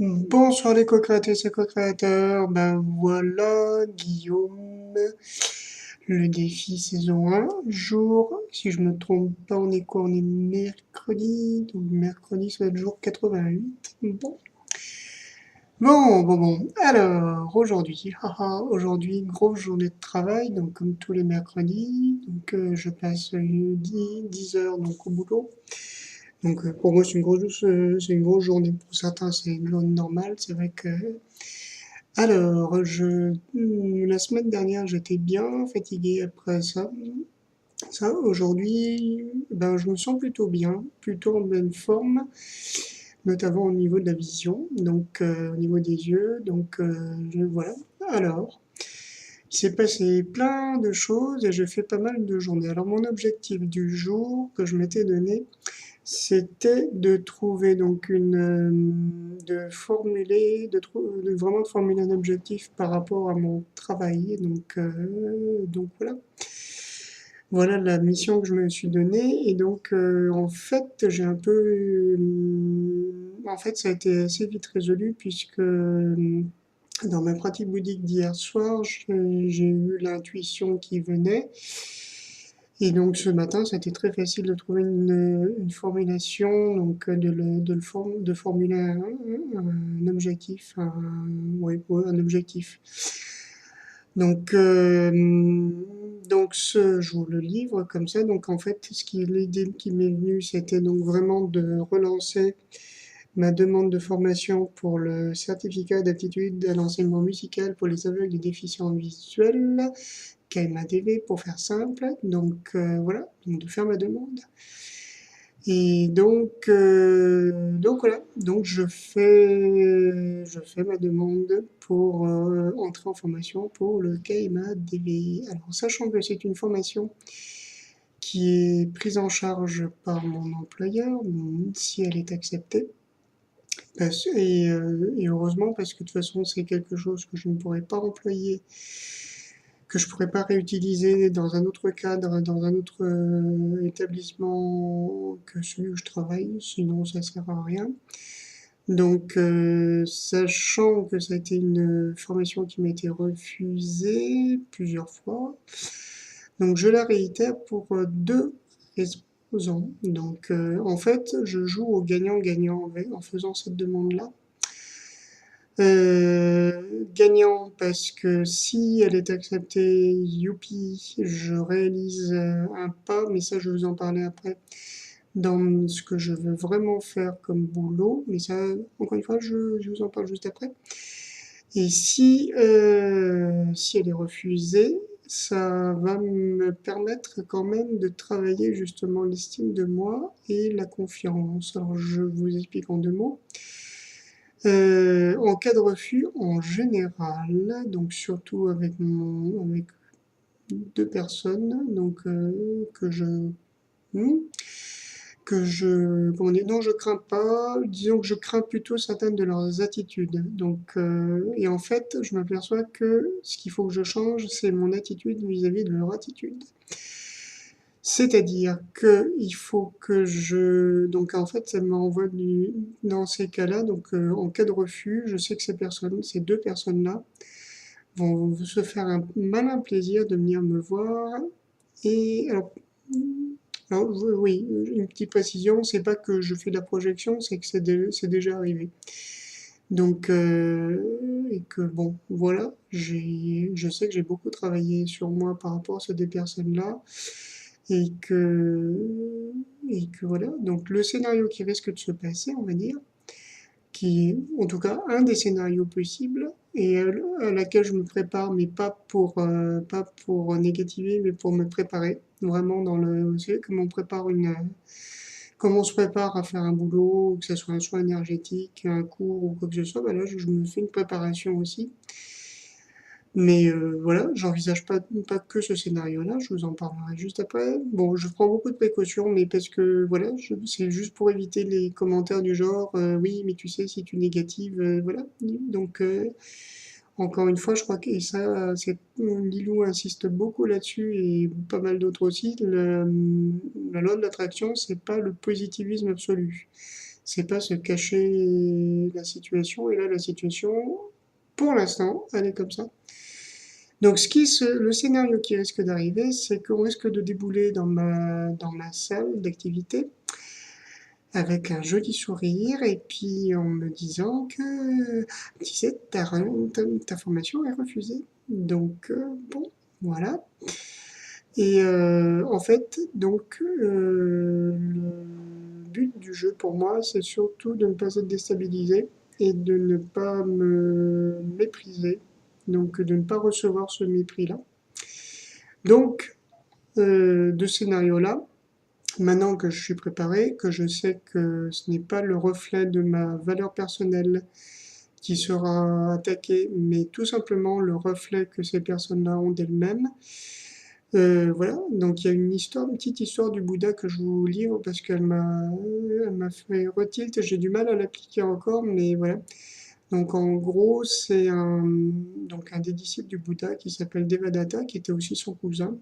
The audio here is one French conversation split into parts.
Bonsoir les co-créatrices et co-créateurs, ben voilà Guillaume, le défi saison 1, jour, si je me trompe pas, on est quoi? On est mercredi, donc mercredi ça va être jour 88. Bon, alors aujourd'hui, aujourd'hui grosse journée de travail, donc comme tous les mercredis, donc je passe 10 heures donc au boulot. Donc pour moi c'est une grosse journée, pour certains c'est une journée normale, c'est vrai que alors, la semaine dernière, j'étais bien fatigué après ça. Aujourd'hui, ben, je me sens plutôt bien, plutôt en bonne forme, notamment au niveau de la vision, donc au niveau des yeux. Donc voilà. Alors, il s'est passé plein de choses et j'ai fait pas mal de journées. Alors, mon objectif du jour que je m'étais donné, c'était de trouver donc de formuler, vraiment de formuler un objectif par rapport à mon travail. Donc voilà. Voilà la mission que je me suis donnée. Et donc, en fait, en fait, ça a été assez vite résolu puisque dans ma pratique bouddhique d'hier soir, j'ai eu l'intuition qui venait. Et donc ce matin, c'était très facile de trouver une formulation, donc de formuler un objectif, ouais, un objectif. Donc, je vous le livre comme ça. Donc en fait, l'idée qui m'est venue, c'était donc vraiment de relancer ma demande de formation pour le certificat d'aptitude à l'enseignement musical pour les aveugles et déficients visuels, KMADV pour faire simple. Donc voilà, donc de faire ma demande. Et donc voilà, donc je fais ma demande pour entrer en formation pour le KMADV. Alors sachant que c'est une formation qui est prise en charge par mon employeur, si elle est acceptée. Et heureusement, parce que de toute façon, c'est quelque chose que je ne pourrais pas employer, que je pourrais pas réutiliser dans un autre cadre, dans un autre établissement que celui où je travaille, sinon ça sert à rien. Donc, sachant que ça a été une formation qui m'a été refusée plusieurs fois, donc je la réitère pour deux raisons. Donc, en fait, je joue au gagnant-gagnant en faisant cette demande-là. Gagnant parce que si elle est acceptée, youpi, je réalise un pas, mais ça je vais vous en parler après, dans ce que je veux vraiment faire comme boulot, mais ça, encore une fois, je vous en parle juste après. Et si elle est refusée, ça va me permettre quand même de travailler justement l'estime de moi et la confiance. Alors je vous explique en deux mots. En cas de refus, en général, donc surtout avec deux personnes, donc hmm, comment dire, non, je crains pas, disons que je crains plutôt certaines de leurs attitudes. Donc, et en fait, je m'aperçois que ce qu'il faut que je change, c'est mon attitude vis-à-vis de leur attitude. C'est-à-dire que il faut que donc en fait, ça m'envoie dans ces cas-là, donc en cas de refus, je sais que ces deux personnes-là, vont se faire un malin plaisir de venir me voir. Et alors, oui, une petite précision, c'est pas que je fais de la projection, c'est que c'est déjà arrivé. Donc, et que bon, voilà, je sais que j'ai beaucoup travaillé sur moi par rapport à ces deux personnes-là, et que, et que voilà. Donc, le scénario qui risque de se passer, on va dire, qui est en tout cas un des scénarios possibles, et à laquelle je me prépare, mais pas pour négativer, mais pour me préparer, vraiment vous savez, comme on se prépare à faire un boulot, que ce soit un soin énergétique, un cours ou quoi que ce soit, bah là je me fais une préparation aussi. Mais voilà, j'envisage pas que ce scénario-là, je vous en parlerai juste après. Bon, je prends beaucoup de précautions, mais parce que voilà, c'est juste pour éviter les commentaires du genre oui, mais tu sais, si tu négatives, voilà. Donc, encore une fois, je crois que et ça, Lilou insiste beaucoup là-dessus et pas mal d'autres aussi. La loi de l'attraction, c'est pas le positivisme absolu. c'est pas se cacher la situation. Et là, la situation, pour l'instant, elle est comme ça. Donc, le scénario qui risque d'arriver, c'est qu'on risque de débouler dans ma salle d'activité avec un joli sourire et puis en me disant que, tu sais, ta formation est refusée. Donc, bon, voilà. Et en fait, donc, le but du jeu pour moi, c'est surtout de ne pas être déstabilisé et de ne pas me mépriser, donc de ne pas recevoir ce mépris-là. Donc, de ce scénario-là, maintenant que je suis préparé, que je sais que ce n'est pas le reflet de ma valeur personnelle qui sera attaqué, mais tout simplement le reflet que ces personnes-là ont d'elles-mêmes. Voilà, donc il y a une petite histoire du Bouddha que je vous livre parce elle m'a fait retilt, j'ai du mal à l'appliquer encore, mais voilà. Donc en gros, donc un des disciples du Bouddha qui s'appelle Devadatta, qui était aussi son cousin,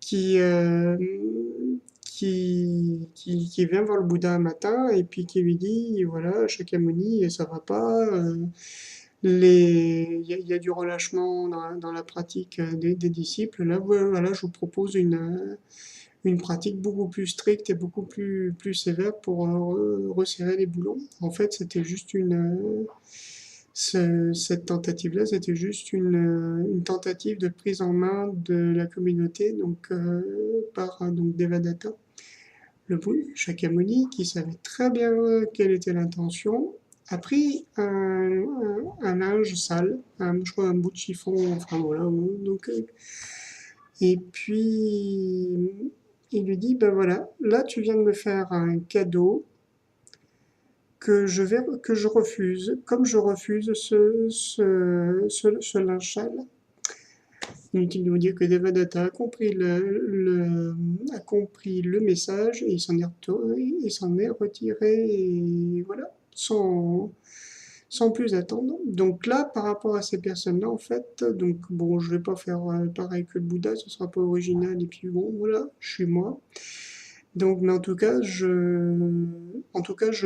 qui, euh, qui vient voir le Bouddha un matin et puis qui lui dit, voilà, Shakyamuni, ça va pas, il y a du relâchement dans la pratique des disciples. Là, voilà, je vous propose une pratique beaucoup plus stricte et beaucoup plus sévère pour resserrer les boulons. En fait, c'était juste cette tentative-là, c'était juste une tentative de prise en main de la communauté, donc par donc Devadatta, le Shakyamuni, qui savait très bien quelle était l'intention, a pris un linge sale, je crois un bout de chiffon, enfin voilà, donc et puis il lui dit, ben voilà, là tu viens de me faire un cadeau que je refuse, comme je refuse ce linge sale. Inutile de vous dire que Devadatta a compris a compris le message et il s'en est retiré et voilà, sans plus attendre. Donc là, par rapport à ces personnes-là, en fait, donc bon, je vais pas faire pareil que le Bouddha, ce sera pas original et puis bon, voilà, je suis moi. Donc, mais en tout cas, je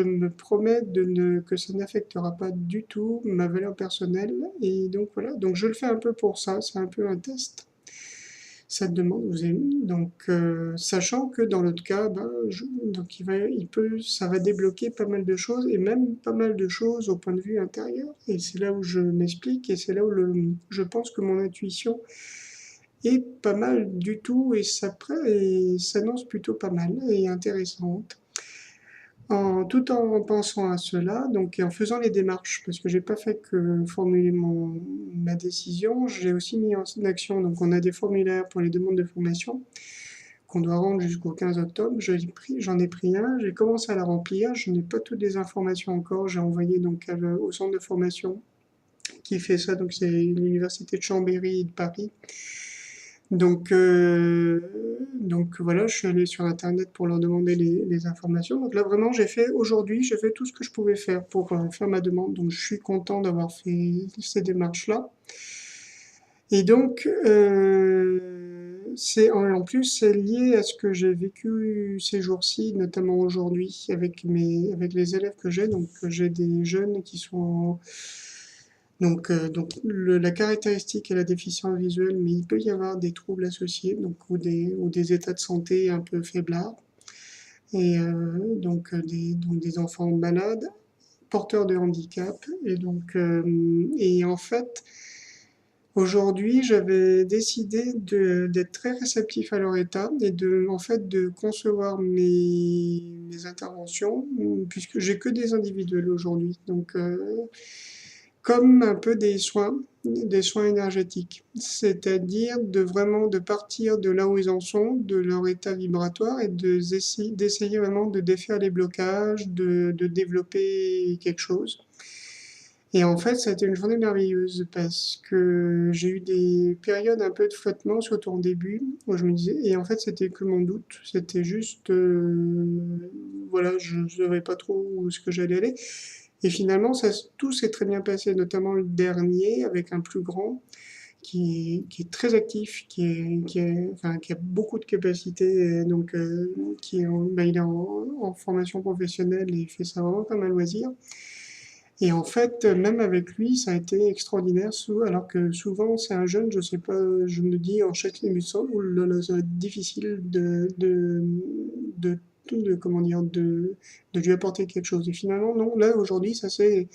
me promets que ça n'affectera pas du tout ma valeur personnelle. Et donc voilà, donc je le fais un peu pour ça, c'est un peu un test. Ça demande, donc sachant que dans l'autre cas, ben, donc ça va débloquer pas mal de choses et même pas mal de choses au point de vue intérieur. Et c'est là où je m'explique et c'est là où je pense que mon intuition est pas mal du tout et s'annonce plutôt pas mal et intéressante. Tout en pensant à cela, donc et en faisant les démarches, parce que j'ai pas fait que formuler ma décision, j'ai aussi mis en action, donc on a des formulaires pour les demandes de formation qu'on doit rendre jusqu'au 15 octobre. J'en ai pris un, j'ai commencé à la remplir, je n'ai pas toutes les informations encore, j'ai envoyé donc au centre de formation qui fait ça, donc c'est l'université de Chambéry et de Paris. Donc voilà, je suis allé sur Internet pour leur demander les informations. Donc là, vraiment, aujourd'hui, j'ai fait tout ce que je pouvais faire pour faire ma demande. Donc je suis content d'avoir fait ces démarches-là. Et donc, en plus, c'est lié à ce que j'ai vécu ces jours-ci, notamment aujourd'hui, avec les élèves que j'ai. Donc, j'ai des jeunes qui sont donc la caractéristique est la déficience visuelle, mais il peut y avoir des troubles associés, ou des états de santé un peu faiblards, et donc des enfants malades, porteurs de handicap, et en fait, aujourd'hui, j'avais décidé d'être très réceptif à leur état et en fait, de concevoir mes interventions, puisque j'ai que des individuels aujourd'hui, donc comme un peu des soins énergétiques. C'est-à-dire de partir de là où ils en sont, de leur état vibratoire et d'essayer vraiment de défaire les blocages, de développer quelque chose. Et en fait, ça a été une journée merveilleuse parce que j'ai eu des périodes un peu de flottement, surtout en début, où je me disais, et en fait, c'était que mon doute, c'était juste, voilà, je ne savais pas trop où ce que j'allais aller. Et finalement, tout s'est très bien passé, notamment le dernier avec un plus grand qui est très actif, enfin, qui a beaucoup de capacités, donc il est en formation professionnelle et il fait ça vraiment comme un loisir. Et en fait, même avec lui, ça a été extraordinaire, alors que souvent c'est un jeune, je sais pas, je me dis en chaque émission, oh là là, ça va être difficile de, comment dire, de lui apporter quelque chose. Et finalement, non, là aujourd'hui, ça s'est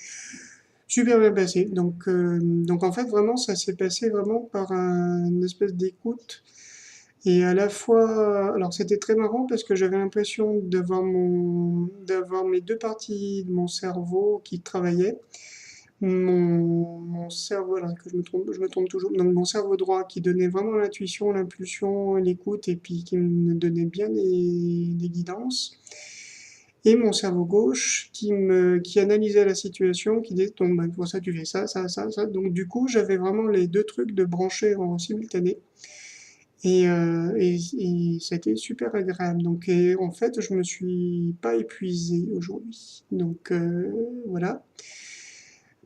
super bien passé. Donc en fait, vraiment, ça s'est passé vraiment par une espèce d'écoute. Et à la fois, alors c'était très marrant parce que j'avais l'impression d'avoir mes deux parties de mon cerveau qui travaillaient. Mon cerveau, alors que je me trompe toujours, donc mon cerveau droit qui donnait vraiment l'intuition, l'impulsion, l'écoute et puis qui me donnait bien des guidances. Et mon cerveau gauche qui analysait la situation, qui disait, donc, bah, pour ça, tu fais ça, ça, ça, ça. Donc, du coup, j'avais vraiment les deux trucs de brancher en simultané. Et ça a été super agréable. Donc, et en fait, je me suis pas épuisé aujourd'hui. Donc, voilà.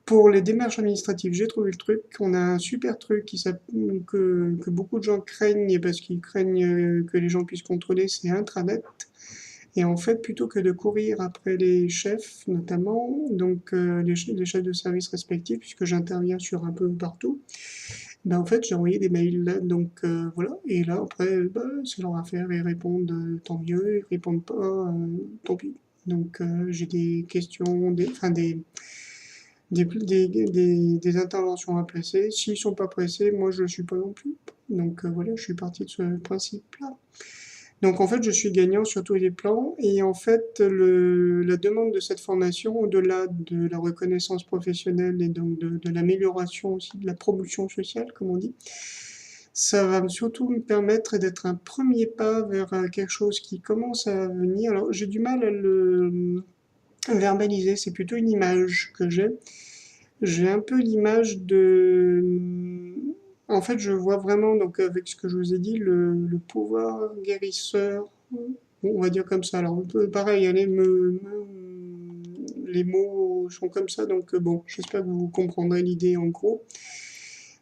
Pour les démarches administratives, j'ai trouvé le truc. On a un super truc que beaucoup de gens craignent parce qu'ils craignent que les gens puissent contrôler, c'est Intranet. Et en fait, plutôt que de courir après les chefs, notamment, donc les chefs de service respectifs, puisque j'interviens sur un peu partout, ben en fait, j'ai envoyé des mails. Donc voilà. Et là, après, bah, c'est leur affaire. Ils répondent, tant mieux. Ils répondent pas, tant pis. Donc j'ai des questions, enfin des interventions à placer. S'ils sont pas pressés, moi je ne le suis pas non plus. Donc voilà, je suis parti de ce principe-là. Donc en fait, je suis gagnant sur tous les plans et en fait, la demande de cette formation, au-delà de la reconnaissance professionnelle et donc de l'amélioration aussi de la promotion sociale, comme on dit, ça va surtout me permettre d'être un premier pas vers quelque chose qui commence à venir. Alors j'ai du mal à le verbaliser, c'est plutôt une image que j'ai. J'ai un peu l'image de... En fait, je vois vraiment, donc avec ce que je vous ai dit, le pouvoir guérisseur, on va dire comme ça. Alors, pareil, les mots sont comme ça, donc bon, j'espère que vous comprendrez l'idée en gros.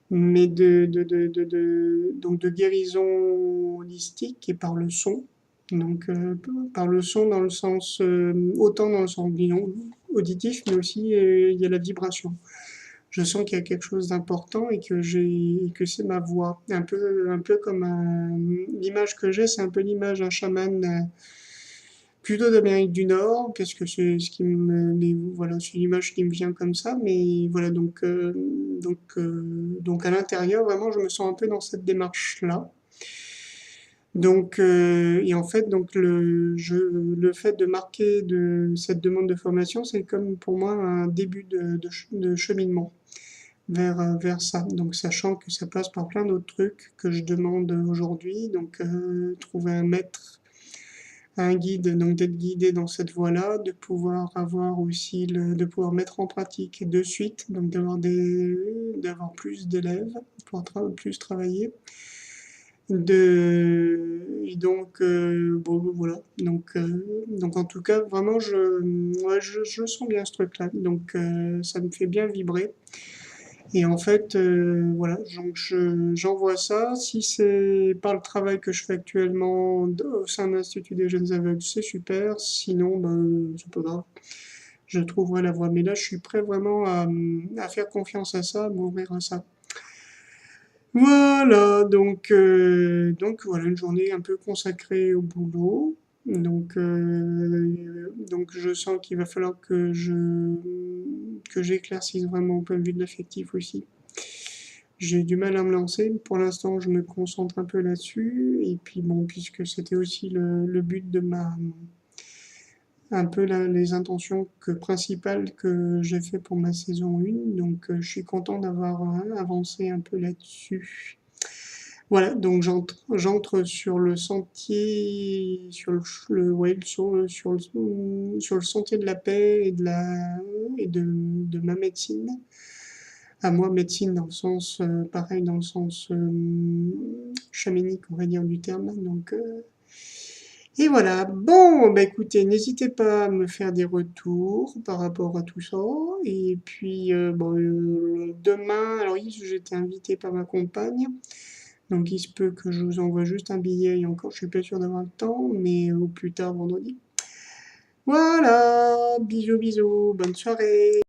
Mais donc de guérison holistique et par le son. Donc, par le son dans le sens, autant dans le sens auditif, mais aussi il y a la vibration. Je sens qu'il y a quelque chose d'important et que c'est ma voix. Un peu comme l'image que j'ai, c'est un peu l'image d'un chaman plutôt d'Amérique du Nord, parce que c'est ce qui me, mais voilà, c'est une image qui me vient comme ça. Mais voilà, donc à l'intérieur, vraiment, je me sens un peu dans cette démarche-là. Donc, et en fait, donc le fait de marquer cette demande de formation, c'est comme pour moi un début de cheminement vers ça. Donc, sachant que ça passe par plein d'autres trucs que je demande aujourd'hui. Donc, trouver un maître, un guide, donc d'être guidé dans cette voie-là, de pouvoir avoir aussi de pouvoir mettre en pratique de suite, donc d'avoir plus d'élèves, pouvoir plus travailler. Et donc, bon, voilà. Donc en tout cas, vraiment, ouais, je sens bien ce truc-là. Donc, ça me fait bien vibrer. Et en fait, voilà, donc j'envoie ça. Si c'est par le travail que je fais actuellement au sein de l'Institut des jeunes aveugles, c'est super. Sinon, ben, c'est pas grave. Je trouverai la voie. Mais là, je suis prêt vraiment à faire confiance à ça, à m'ouvrir à ça. Voilà, donc voilà, une journée un peu consacrée au boulot. Donc je sens qu'il va falloir que j'éclaircisse vraiment au point de vue de l'affectif aussi. J'ai du mal à me lancer. Pour l'instant, je me concentre un peu là-dessus. Et puis bon, puisque c'était aussi le but de un peu les intentions principales que j'ai fait pour ma saison 1. Donc je suis content d'avoir avancé un peu là-dessus. Voilà, donc j'entre sur le sentier, ouais, sur le sentier de la paix et de ma médecine. À moi, médecine dans le sens, pareil, dans le sens chamanique, on va dire, du terme. Donc, Et voilà. Bon, bah écoutez, n'hésitez pas à me faire des retours par rapport à tout ça. Et puis, bon, demain, alors hier, j'étais invitée par ma compagne. Donc, il se peut que je vous envoie juste un billet. Et encore, je suis pas sûre d'avoir le temps, mais au plus tard vendredi. Voilà, bisous, bisous, bonne soirée.